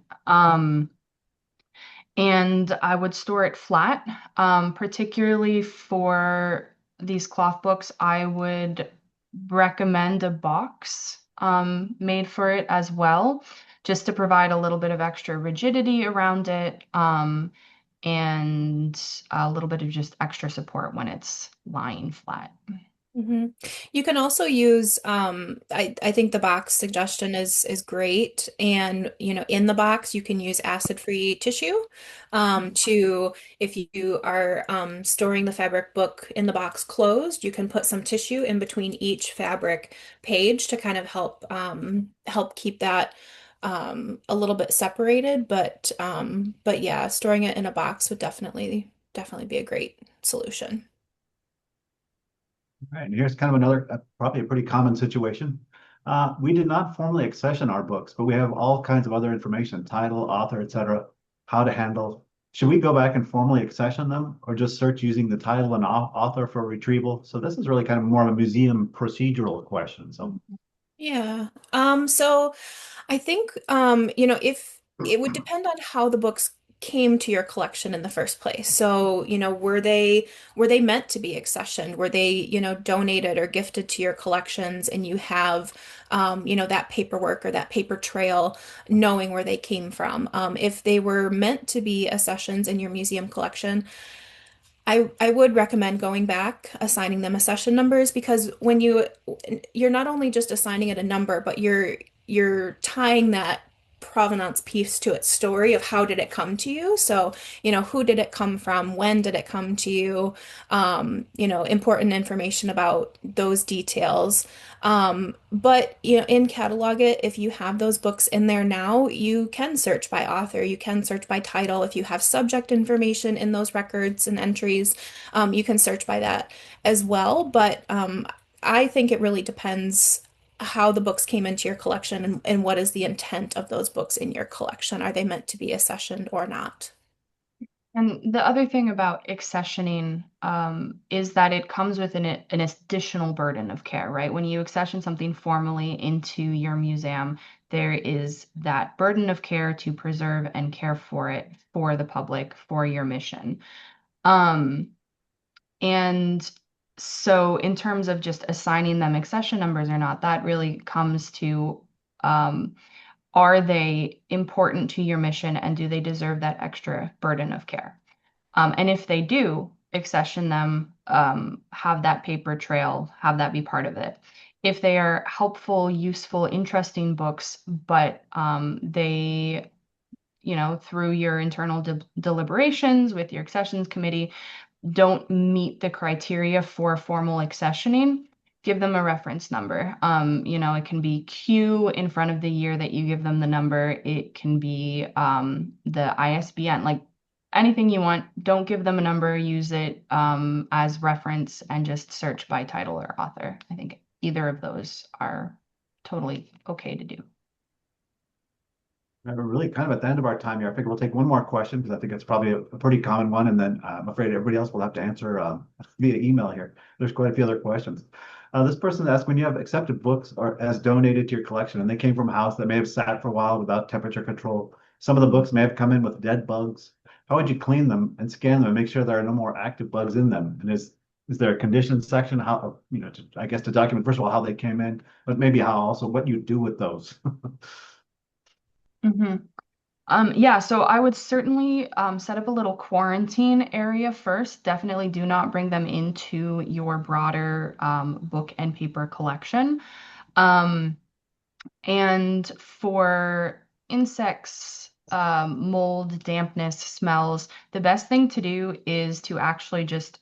And I would store it flat, particularly for these cloth books. I would recommend a box made for it as well, just to provide a little bit of extra rigidity around it, and a little bit of just extra support when it's lying flat. hmm You can also use I think the box suggestion is great. And in the box you can use acid-free tissue to if you are storing the fabric book in the box closed, you can put some tissue in between each fabric page to kind of help keep that a little bit separated. But yeah, storing it in a box would definitely be a great solution. All right, and here's kind of another, probably a pretty common situation. We did not formally accession our books, but we have all kinds of other information, title, author, etc., how to handle. Should we go back and formally accession them or just search using the title and author for retrieval? So this is really kind of more of a museum procedural question. So Yeah. So I think, if it would depend on how the books came to your collection in the first place. So, were they meant to be accessioned? Were they, donated or gifted to your collections and you have, that paperwork or that paper trail knowing where they came from? If they were meant to be accessions in your museum collection, I would recommend going back, assigning them accession numbers, because when you're not only just assigning it a number, but you're tying that provenance piece to its story of how did it come to you. So, who did it come from? When did it come to you? Important information about those details. But in CatalogIt, if you have those books in there now, you can search by author, you can search by title. If you have subject information in those records and entries, you can search by that as well. But I think it really depends how the books came into your collection and what is the intent of those books in your collection. Are they meant to be accessioned or not? And the other thing about accessioning is that it comes with an additional burden of care, right? When you accession something formally into your museum, there is that burden of care to preserve and care for it for the public, for your mission. And so in terms of just assigning them accession numbers or not, that really comes to are they important to your mission and do they deserve that extra burden of care? And if they do, accession them, have that paper trail, have that be part of it. If they are helpful, useful, interesting books, but they, through your internal deliberations with your accessions committee, don't meet the criteria for formal accessioning, give them a reference number. It can be Q in front of the year that you give them the number. It can be the ISBN, like anything you want. Don't give them a number, use it as reference and just search by title or author. I think either of those are totally okay to do. we're really kind of at the end of our time here. I figure we'll take one more question because I think it's probably a pretty common one. And then I'm afraid everybody else will have to answer via email here. There's quite a few other questions. This person asked, when you have accepted books or as donated to your collection and they came from a house that may have sat for a while without temperature control, some of the books may have come in with dead bugs. How would you clean them and scan them and make sure there are no more active bugs in them? And is there a conditions section, how, I guess to document, first of all, how they came in, but maybe how also what you do with those? Mhm. Yeah, so I would certainly set up a little quarantine area first. Definitely do not bring them into your broader book and paper collection. Um, and for insects, mold, dampness, smells, the best thing to do is to actually just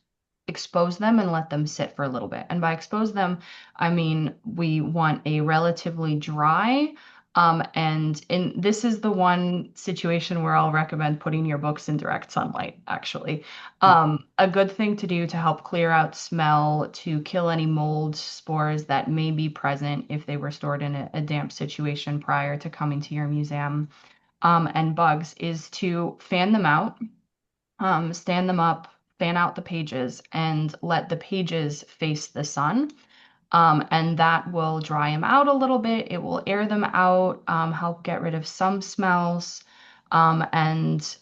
expose them and let them sit for a little bit. And by expose them, I mean we want a relatively dry, this is the one situation where I'll recommend putting your books in direct sunlight, actually. A good thing to do to help clear out smell, to kill any mold spores that may be present if they were stored in a damp situation prior to coming to your museum, and bugs, is to fan them out, stand them up, fan out the pages, and let the pages face the sun. And that will dry them out a little bit. It will air them out, help get rid of some smells, and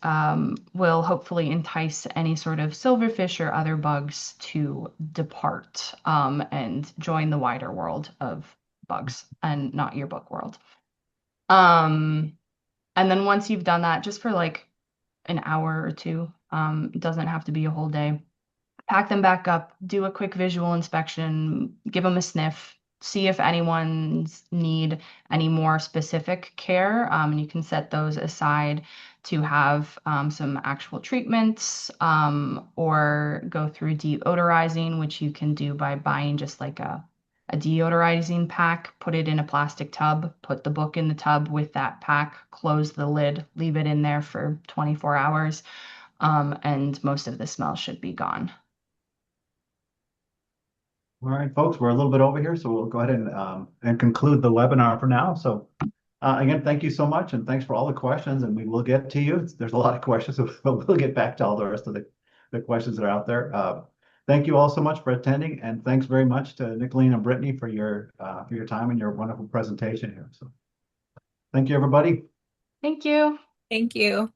will hopefully entice any sort of silverfish or other bugs to depart, and join the wider world of bugs and not your book world. Um, and then once you've done that, just for like an hour or two, it doesn't have to be a whole day, pack them back up, do a quick visual inspection, give them a sniff, see if anyone's need any more specific care. And you can set those aside to have some actual treatments, or go through deodorizing, which you can do by buying just like a deodorizing pack, put it in a plastic tub, put the book in the tub with that pack, close the lid, leave it in there for 24 hours, and most of the smell should be gone. All right, folks, we're a little bit over here, so we'll go ahead and conclude the webinar for now. So again, thank you so much, and thanks for all the questions, and we will get to you. There's a lot of questions, but we'll get back to all the rest of the questions that are out there. Thank you all so much for attending, and thanks very much to Nicoline and Brittany for your time and your wonderful presentation here. So thank you, everybody. Thank you. Thank you.